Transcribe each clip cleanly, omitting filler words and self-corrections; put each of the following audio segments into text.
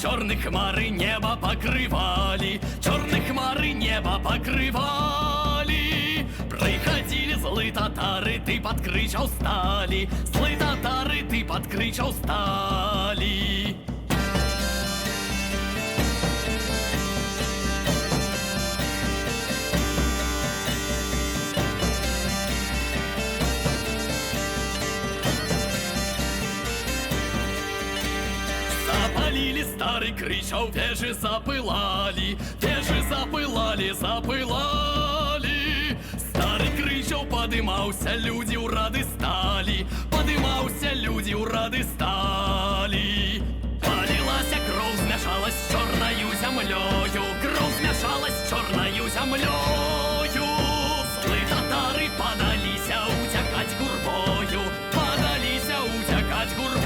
Чорні хмари небо покрывали, черные хмары небо покрывали. Приходили злые татары, ты под кричал стали, злые татары, ты под кричал стали. Запалили старый кричал, вежи запылали, вежи запылали, запылали. Старый кричал подымался, люди у рады стали, подымался, люди у рады стали. Полилась кровь, смешалась с черною землею, кровь смешалась с черною землею. Злые татары подались утекать гурбою, подались утекать гурбою.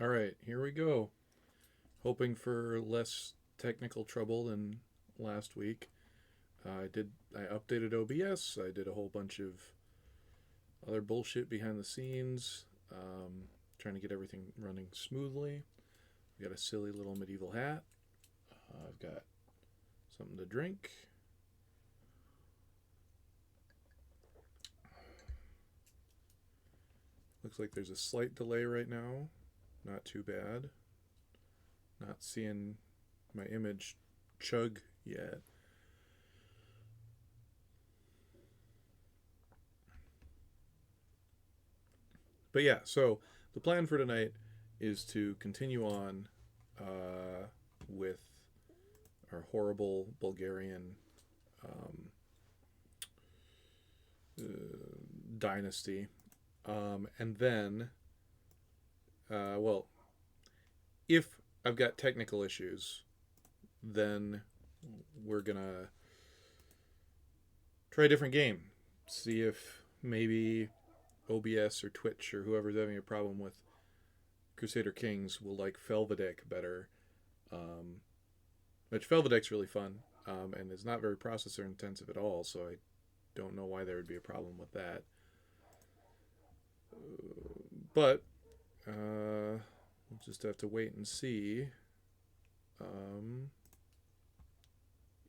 All right, here we go. Hoping for less technical trouble than last week. I updated OBS. I did a whole bunch of other bullshit behind the scenes, trying to get everything running smoothly. We got a silly little medieval hat. I've got something to drink. Looks like there's a slight delay right now. Not too bad. Not seeing my image chug yet. But yeah, so the plan for tonight is to continue on with our horrible Bulgarian uh, dynasty. And then, well, if I've got technical issues, then we're going to try a different game. See if maybe OBS or Twitch or whoever's having a problem with Crusader Kings will like Felvidek better. Which Felvidek's really fun, and is not very processor intensive at all, so I don't know why there would be a problem with that. But we'll just have to wait and see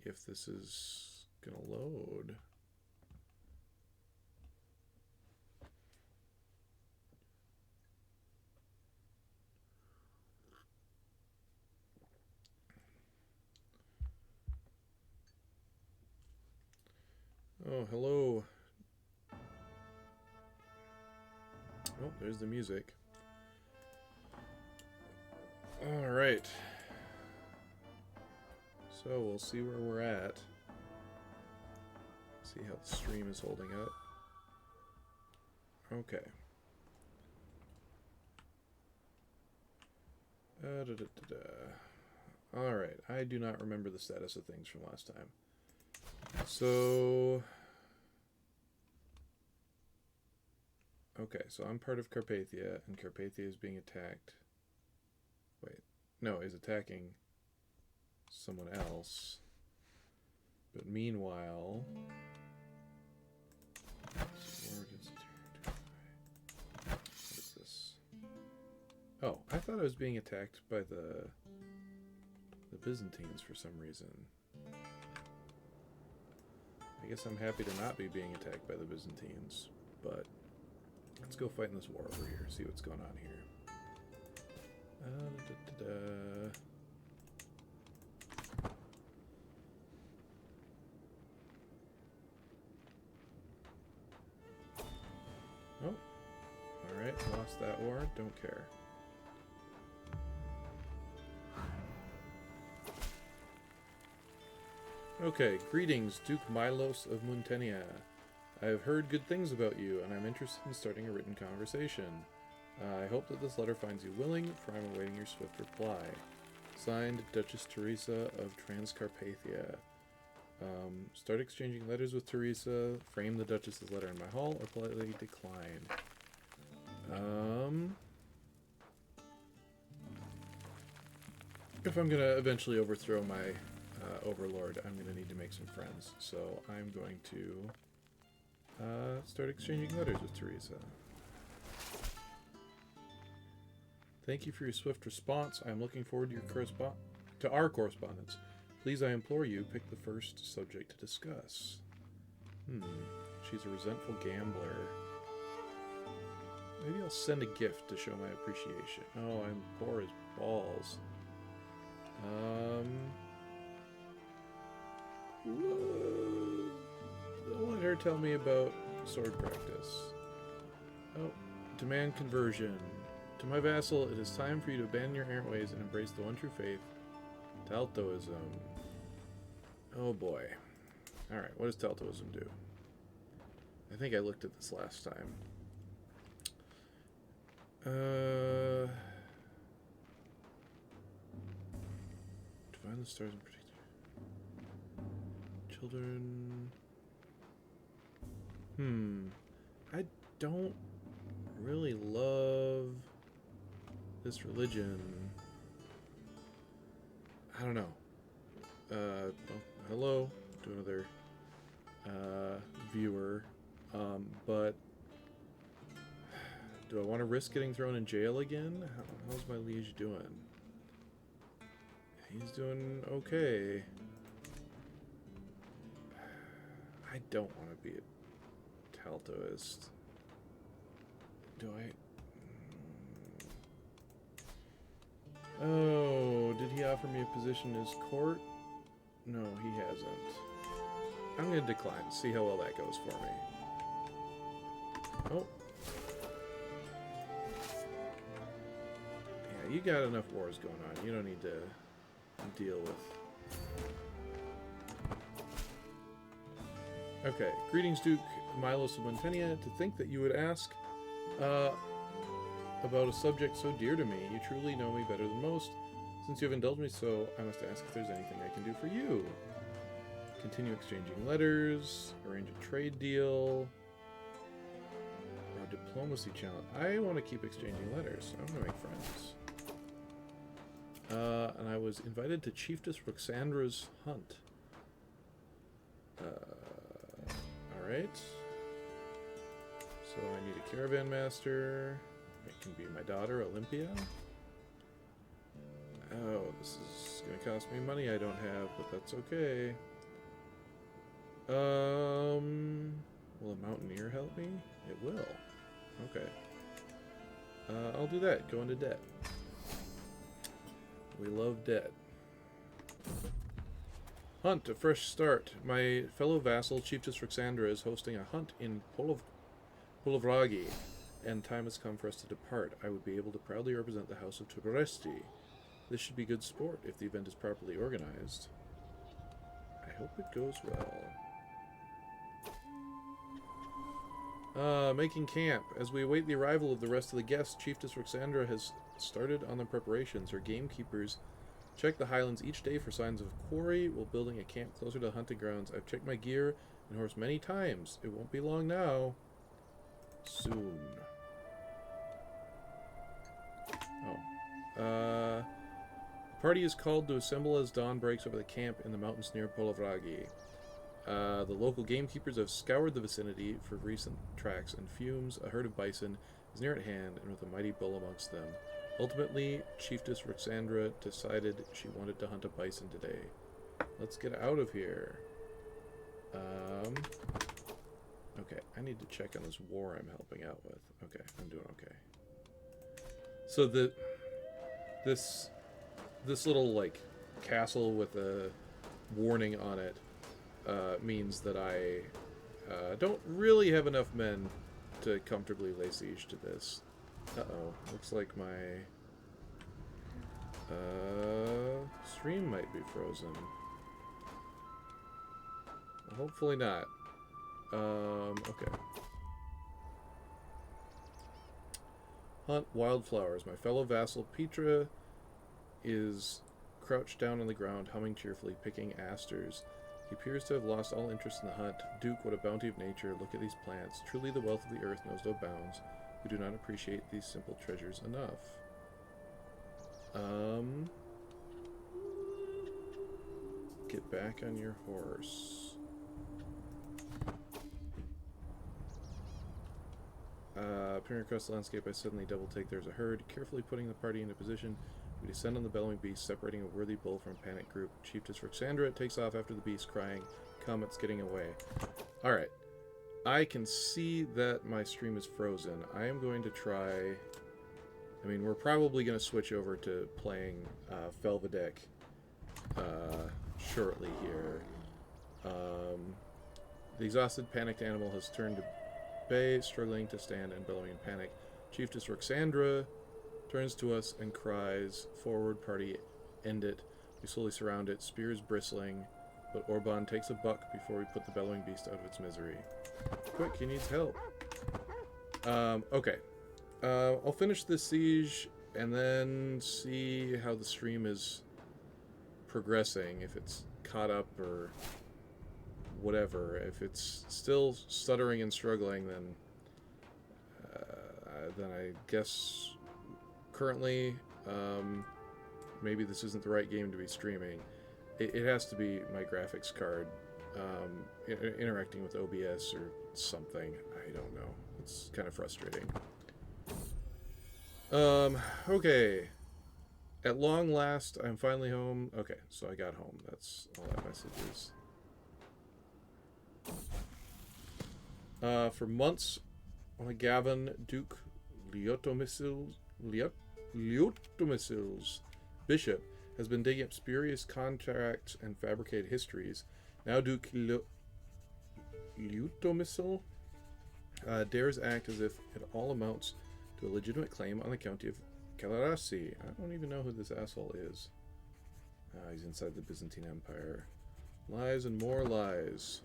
if this is going to load. Oh, hello. Oh, there's the music. All right. So we'll see where we're at. See how the stream is holding up. Okay. All right. I do not remember the status of things from last time. So... Okay, so I'm part of Carpathia, and Carpathia is being attacked. Wait, no, is attacking someone else. But meanwhile... What is this? Oh, I thought I was being attacked by the Byzantines for some reason. I guess I'm happy to not be being attacked by the Byzantines, but let's go fight in this war over here, see what's going on here. Oh, alright, lost that war, don't care. Okay, greetings, Duke Milos of Muntenia. I have heard good things about you, and I'm interested in starting a written conversation. I hope that this letter finds you willing, for I'm awaiting your swift reply. Signed, Duchess Teresa of Transcarpathia. Start exchanging letters with Teresa, frame the Duchess's letter in my hall, or politely decline. If I'm going to eventually overthrow my overlord, I'm going to need to make some friends. So I'm going to start exchanging letters with Teresa. Thank you for your swift response. I'm looking forward to our correspondence. Please, I implore you, pick the first subject to discuss. She's a resentful gambler. Maybe I'll send a gift to show my appreciation. Oh, I'm poor as balls. Don't let her tell me about sword practice. Oh, demand conversion. To my vassal, it is time for you to abandon your errant ways and embrace the one true faith, Taltoism. Oh boy. Alright, what does Taltoism do? I think I looked at this last time. Divine the stars and protect children. I don't really love This religion... I don't know. Well, hello to another viewer. But do I want to risk getting thrown in jail again? How's my liege doing? He's doing okay. I don't want to be a Taltoist. Do I? Oh, did he offer me a position in his court? No, he hasn't. I'm going to decline. See how well that goes for me. Oh. Yeah, you got enough wars going on. You don't need to deal with... Okay. Greetings, Duke Milos of Montenia. To think that you would ask about a subject so dear to me. You truly know me better than most. Since you have indulged me so, I must ask if there's anything I can do for you. Continue exchanging letters, arrange a trade deal, or a diplomacy challenge. I want to keep exchanging letters. I want to make friends. And I was invited to Chiefess Roxandra's hunt. Alright. So I need a caravan master. It can be my daughter, Olympia. Oh, this is going to cost me money I don't have, but that's okay. Will a mountaineer help me? It will. Okay. I'll do that. Go into debt. We love debt. Hunt, a fresh start. My fellow vassal, Chiefess Roxandra, is hosting a hunt in Polovragi, and time has come for us to depart. I would be able to proudly represent the House of Tuberesti. This should be good sport if the event is properly organized. I hope it goes well. Making camp. As we await the arrival of the rest of the guests, Chiefess Roxandra has started on the preparations. Her gamekeepers check the highlands each day for signs of quarry while building a camp closer to the hunting grounds. I've checked my gear and horse many times. It won't be long now. Soon. Oh. The party is called to assemble as dawn breaks over the camp in the mountains near Polovragi. The local gamekeepers have scoured the vicinity for recent tracks and fumes. A herd of bison is near at hand, and with a mighty bull amongst them. Ultimately, Chiefess Roxandra decided she wanted to hunt a bison today. Let's get out of here. Okay, I need to check on this war I'm helping out with. Okay, I'm doing okay. So this little, like, castle with a warning on it means that I don't really have enough men to comfortably lay siege to this. Uh-oh. Looks like my stream might be frozen. Well, hopefully not. Okay. Hunt wildflowers. My fellow vassal Petra is crouched down on the ground, humming cheerfully, picking asters. He appears to have lost all interest in the hunt. Duke, what a bounty of nature. Look at these plants. Truly the wealth of the earth knows no bounds. We do not appreciate these simple treasures enough. Get back on your horse. Appearing across the landscape, I suddenly double-take. There's a herd. Carefully putting the party into position, we descend on the bellowing beast, separating a worthy bull from a panicked group. Chiefess Roxandra takes off after the beast, crying, "Come, it's getting away." Alright. I can see that my stream is frozen. I am going to try... I mean, we're probably going to switch over to playing Felvedek shortly here. The exhausted, panicked animal has turned to bay, struggling to stand and bellowing in panic. Chiefess Roxandra turns to us and cries, "Forward, party, end it." We slowly surround it, spears bristling, but Orban takes a buck before we put the bellowing beast out of its misery. Quick, he needs help. Okay. I'll finish this siege and then see how the stream is progressing, if it's caught up or whatever. If it's still stuttering and struggling, then I guess currently, maybe this isn't the right game to be streaming. It has to be my graphics card interacting with OBS or something. I don't know. It's kind of frustrating. Okay. At long last, I'm finally home. Okay, so I got home. That's all that message is. For months, Gavin Duke Leotomisil's bishop has been digging up spurious contracts and fabricated histories. Now Duke Leotomisil dares act as if it all amounts to a legitimate claim on the county of Calarasi. I don't even know who this asshole is. He's inside the Byzantine Empire. Lies and more lies.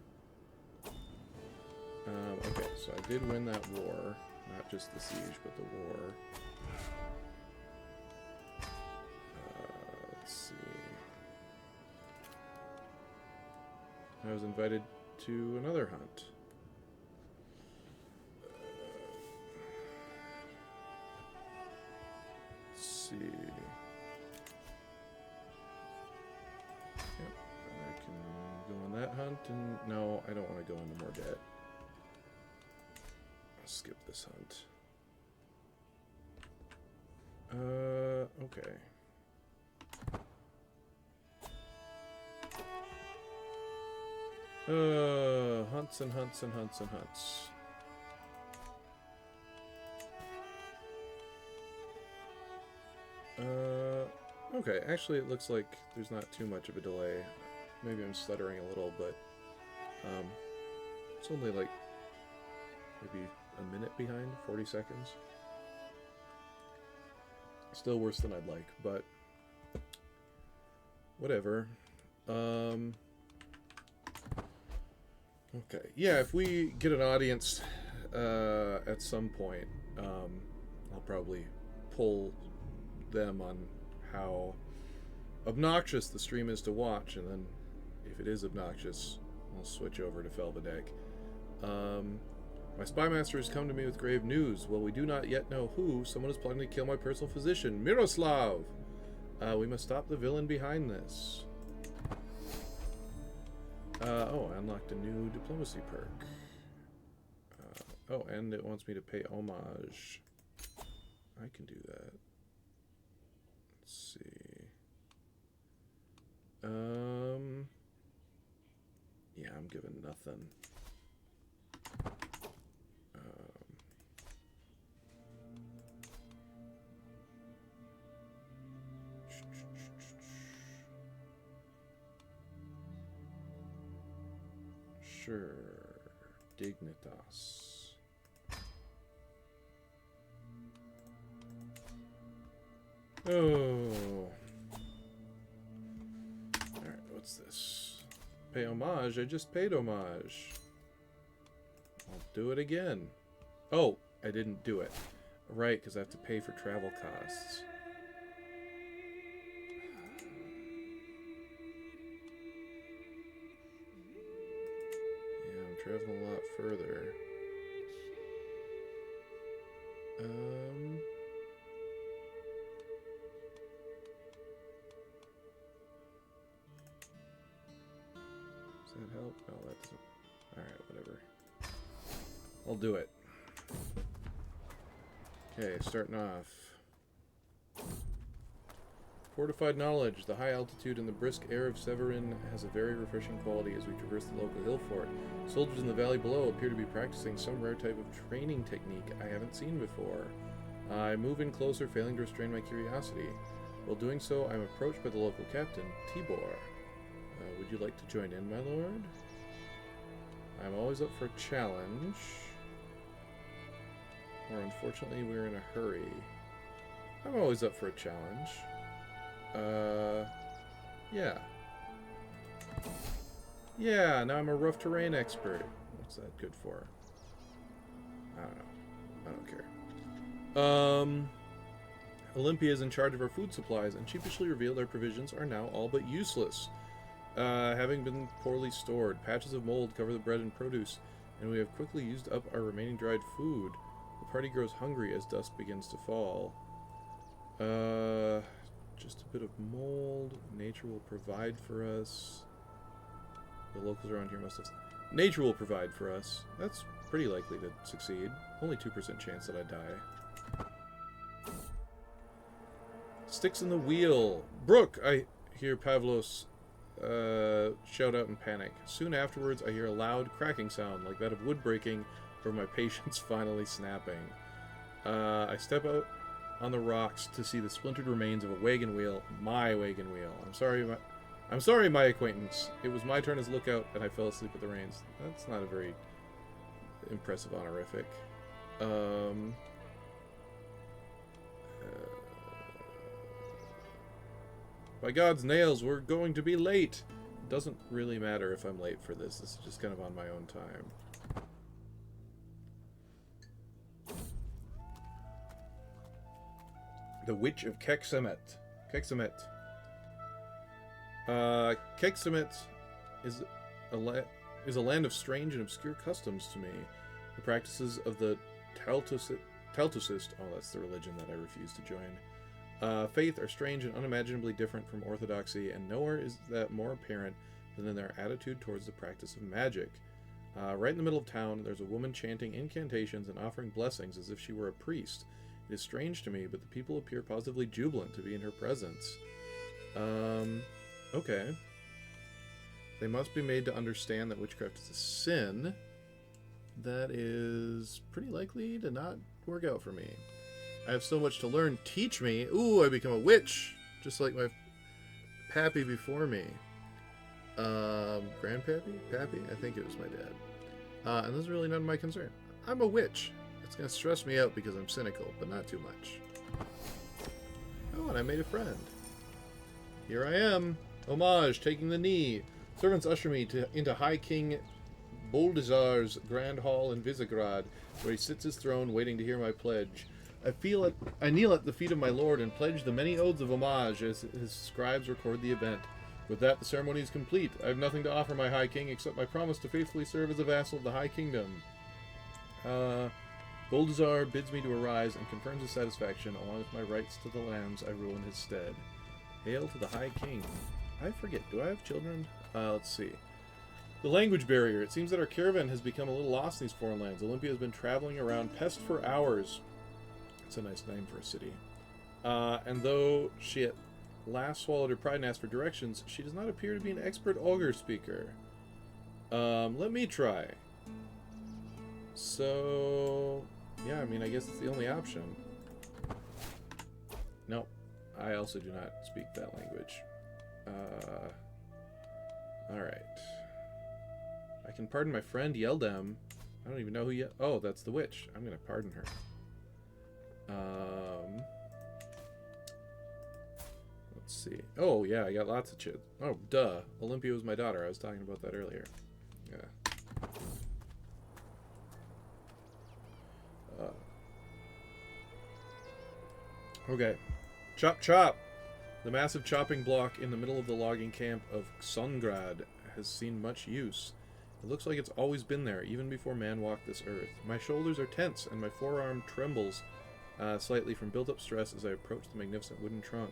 Okay, so I did win that war. Not just the siege, but the war. Let's see. I was invited to another hunt. Let's see. Yep, I can go on that hunt, and no, I don't want to go into more debt. I'll skip this hunt. Okay. Hunts and hunts and hunts and hunts. Okay, actually it looks like there's not too much of a delay. Maybe I'm stuttering a little, but it's only like maybe a minute behind, 40 seconds. Still worse than I'd like, but whatever. Okay, yeah, if we get an audience at some point, I'll probably pull them on how obnoxious the stream is to watch, and then if it is obnoxious, I'll switch over to Felvedek. My spy master has come to me with grave news. While we do not yet know who, someone is plotting to kill my personal physician, Miroslav. We must stop the villain behind this. Oh, I unlocked a new diplomacy perk. Oh, and it wants me to pay homage. I can do that. Let's see. Yeah, I'm giving nothing. Sure. Dignitas. Oh. Alright, what's this? Pay homage? I just paid homage. I'll do it again. Oh, I didn't do it. Right, because I have to pay for travel costs. Traveling a lot further. Does that help? No, that's... Alright, whatever. I'll do it. Okay, starting off. Fortified knowledge. The high altitude and the brisk air of Severin has a very refreshing quality as we traverse the local hill fort. Soldiers in the valley below appear to be practicing some rare type of training technique I haven't seen before. I move in closer, failing to restrain my curiosity. While doing so, I'm approached by the local captain, Tibor. Would you like to join in, my lord? I'm always up for a challenge. Or unfortunately, we're in a hurry. I'm always up for a challenge. Yeah. Yeah, now I'm a rough terrain expert. What's that good for? I don't know. I don't care. Olympia is in charge of our food supplies and sheepishly revealed our provisions are now all but useless. Having been poorly stored, patches of mold cover the bread and produce, and we have quickly used up our remaining dried food. The party grows hungry as dusk begins to fall. Just a bit of mold. Nature will provide for us. The locals around here must have... Nature will provide for us. That's pretty likely to succeed. Only 2% chance that I die. Sticks in the wheel. Brooke! I hear Pavlos shout out in panic. Soon afterwards, I hear a loud cracking sound, like that of wood breaking, or my patience finally snapping. I step out on the rocks to see the splintered remains of a wagon wheel. My wagon wheel. I'm sorry, my acquaintance. It was my turn as lookout, and I fell asleep at the reins. That's not a very impressive honorific. By God's nails, we're going to be late. It doesn't really matter if I'm late for this. This is just kind of on my own time. The Witch of Keksamet. Keksamet is a land of strange and obscure customs to me. The practices of the Taltusist, oh, that's the religion that I refuse to join. Faith are strange and unimaginably different from orthodoxy, and nowhere is that more apparent than in their attitude towards the practice of magic. Right in the middle of town, there's a woman chanting incantations and offering blessings as if she were a priest. It is strange to me, but the people appear positively jubilant to be in her presence. Okay. They must be made to understand that witchcraft is a sin. That is pretty likely to not work out for me. I have so much to learn. Teach me. Ooh, I become a witch. Just like my pappy before me. Grandpappy? Pappy? I think it was my dad. And this is really none of my concern. I'm a witch. It's going to stress me out because I'm cynical, but not too much. Oh, and I made a friend. Here I am. Homage, taking the knee. Servants usher me into High King Boldazar's grand hall in Visegrad, where he sits his throne waiting to hear my pledge. I kneel at the feet of my lord and pledge the many oaths of homage as his scribes record the event. With that, the ceremony is complete. I have nothing to offer my High King except my promise to faithfully serve as a vassal of the High Kingdom. Boldazar bids me to arise and confirms his satisfaction, along with my rights to the lands I rule in his stead. Hail to the High King. I forget, do I have children? Let's see. The language barrier. It seems that our caravan has become a little lost in these foreign lands. Olympia has been traveling around Pest for hours. It's a nice name for a city. And though she at last swallowed her pride and asked for directions, she does not appear to be an expert Ogre speaker. Let me try. So, yeah, I mean, I guess it's the only option. Nope. I also do not speak that language. Alright. I can pardon my friend Yeldem. I don't even know who oh, that's the witch. I'm gonna pardon her. Let's see. Oh, yeah, I got lots of chits. Oh, duh. Olympia was my daughter. I was talking about that earlier. Yeah. Okay. Chop chop! The massive chopping block in the middle of the logging camp of Xongrad has seen much use. It looks like it's always been there, even before man walked this earth. My shoulders are tense, and my forearm trembles slightly from built-up stress as I approach the magnificent wooden trunk.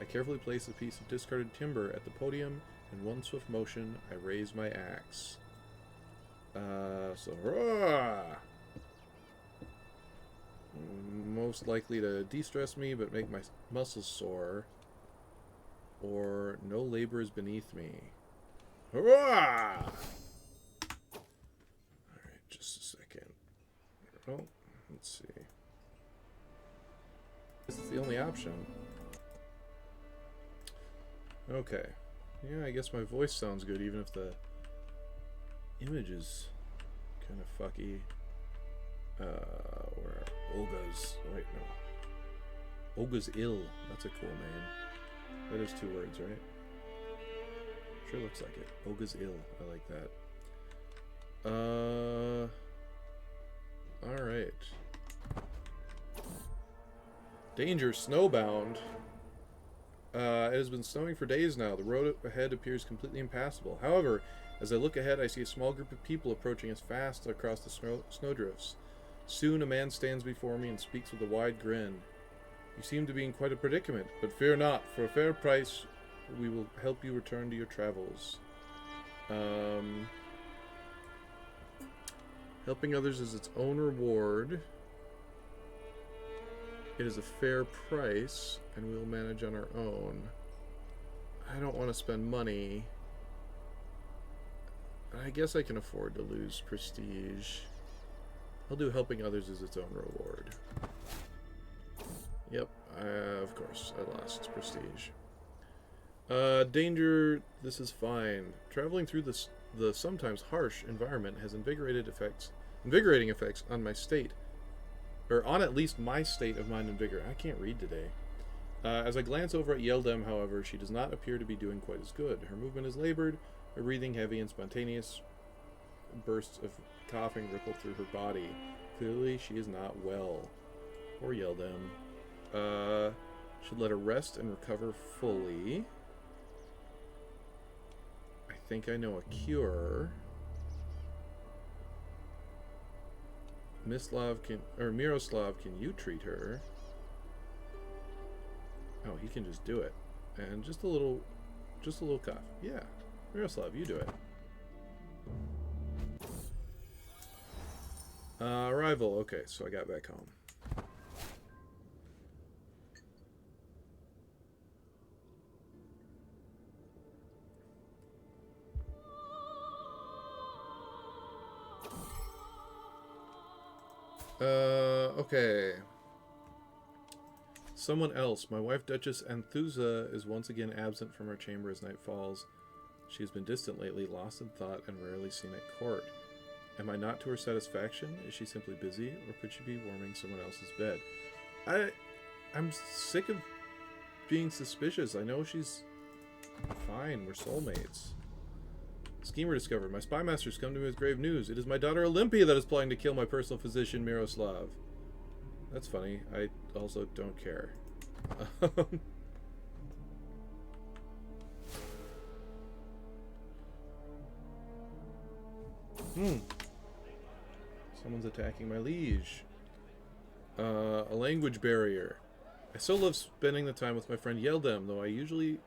I carefully place a piece of discarded timber at the podium. In one swift motion, I raise my axe. Roar! Most likely to de-stress me, but make my muscles sore. Or no labor is beneath me. Hurrah! Alright, just a second. Oh, let's see. This is the only option. Okay. Yeah, I guess my voice sounds good even if the image is kind of fucky. Where Olga's... Wait, no. Olga's Ill. That's a cool name. That is 2 words, right? Sure looks like it. Olga's Ill. I like that. Alright. Danger, snowbound. It has been snowing for days now. The road ahead appears completely impassable. However, as I look ahead, I see a small group of people approaching us fast across the snowdrifts. Soon, a man stands before me and speaks with a wide grin. You seem to be in quite a predicament, but fear not. For a fair price, we will help you return to your travels. Helping others is its own reward. It is a fair price, and we will manage on our own. I don't want to spend money. I guess I can afford to lose prestige. I'll do helping others as its own reward. Yep, of course, I lost prestige. Danger, this is fine. Traveling through the sometimes harsh environment has invigorating effects on my state. Or on at least my state of mind and vigor. I can't read today. As I glance over at Yeldem, however, she does not appear to be doing quite as good. Her movement is labored, her breathing heavy, and spontaneous bursts of coughing ripple through her body. Clearly, she is not well. Poor Yeldem. Should let her rest and recover fully. I think I know a cure. Miroslav, can you treat her? Oh, he can just do it. And just a little cough. Yeah. Miroslav, you do it. Arrival. Okay, so I got back home. Okay. Someone else. My wife, Duchess Anthusa, is once again absent from her chamber as night falls. She has been distant lately, lost in thought, and rarely seen at court. Am I not to her satisfaction? Is she simply busy, or could she be warming someone else's bed? I'm sick of being suspicious. I know she's fine. We're soulmates. Schemer discovered. My spy master's come to me with grave news. It is my daughter Olympia that is plotting to kill my personal physician, Miroslav. That's funny. I also don't care. Someone's attacking my liege. A language barrier. I still love spending the time with my friend Yeldem, though usually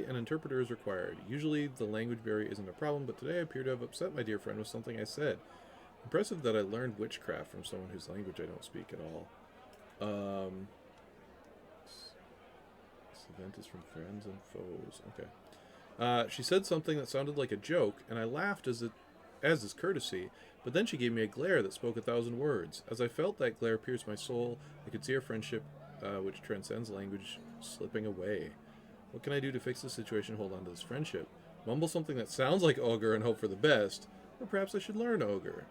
an interpreter is required. Usually the language barrier isn't a problem, but today I appear to have upset my dear friend with something I said. Impressive that I learned witchcraft from someone whose language I don't speak at all. This event is from friends and foes. Okay. She said something that sounded like a joke, and I laughed as is courtesy, but then she gave me a glare that spoke 1,000 words. As I felt that glare pierce my soul, I could see our friendship, which transcends language, slipping away. What can I do to fix this situation, hold on to this friendship? Mumble something that sounds like Ogre and hope for the best, or perhaps I should learn Ogre.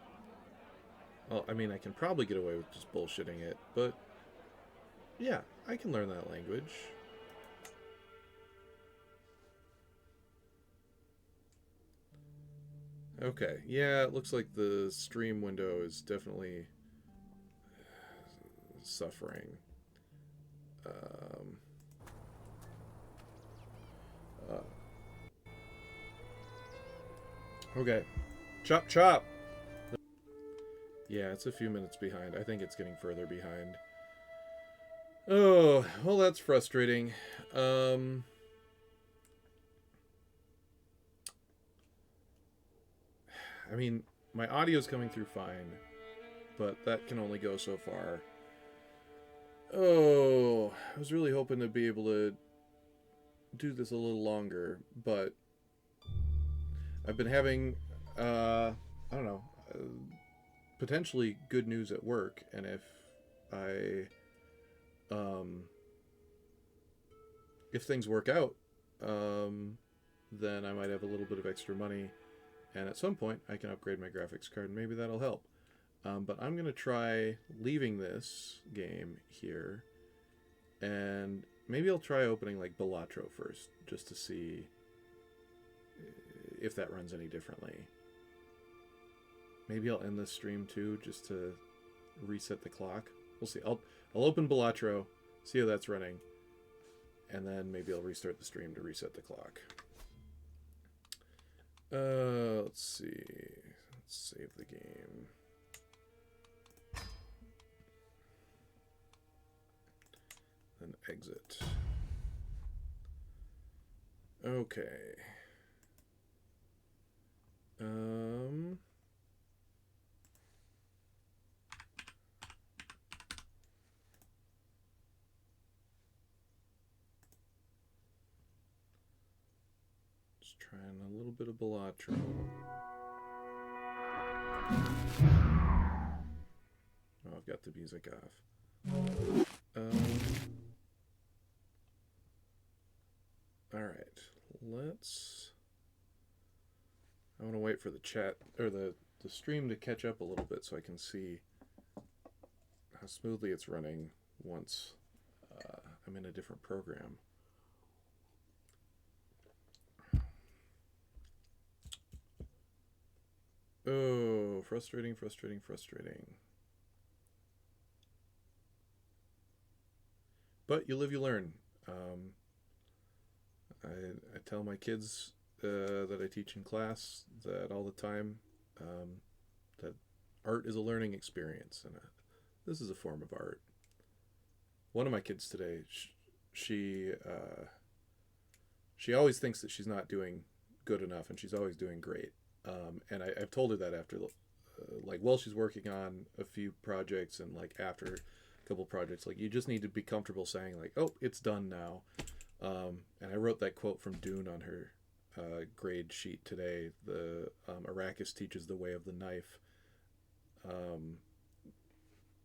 Well, I mean, I can probably get away with just bullshitting it, but yeah, I can learn that language. Okay, yeah, it looks like the stream window is definitely suffering. Okay. Chop, chop! Yeah, it's a few minutes behind. I think it's getting further behind. Oh, well, that's frustrating. I mean, my audio's coming through fine, but that can only go so far. Oh, I was really hoping to be able to do this a little longer, but I've been having, I don't know, potentially good news at work, and if things work out, then I might have a little bit of extra money, and at some point I can upgrade my graphics card, and maybe that'll help. But I'm going to try leaving this game here, and maybe I'll try opening like Balatro first, just to see if that runs any differently. Maybe I'll end this stream too, just to reset the clock. We'll see. I'll open Balatro, see how that's running, and then maybe I'll restart the stream to reset the clock. Let's see. Let's save the game. exit. Okay. Just trying a little bit of Balatro. Oh, I've got the music off. Alright, let's... I want to wait for the chat, or the stream to catch up a little bit so I can see how smoothly it's running once I'm in a different program. Oh, frustrating, frustrating, frustrating. But you live, you learn. I tell my kids that I teach in class that all the time, that art is a learning experience, and this is a form of art. One of my kids today, she always thinks that she's not doing good enough, and she's always doing great. And I've told her that after, like, while she's working on a few projects and like after a couple projects, like, you just need to be comfortable saying like, oh, it's done now. And I wrote that quote from Dune on her grade sheet today. The Arrakis teaches the way of the knife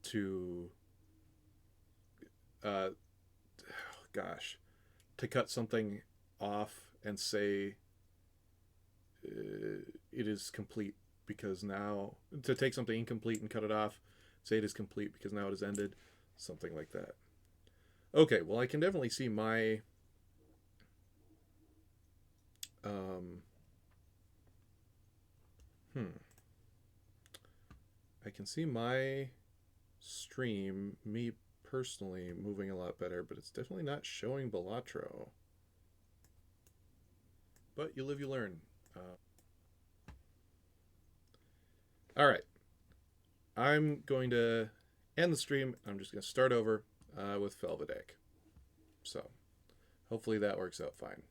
to to cut something off and say it is complete because now, to take something incomplete and cut it off, say it is complete because now it has ended, something like that. Okay, well, I can definitely see my I can see my stream, me personally, moving a lot better, but it's definitely not showing Balatro. But you live, you learn. All right. I'm going to end the stream. I'm just going to start over with Felvidek. So hopefully that works out fine.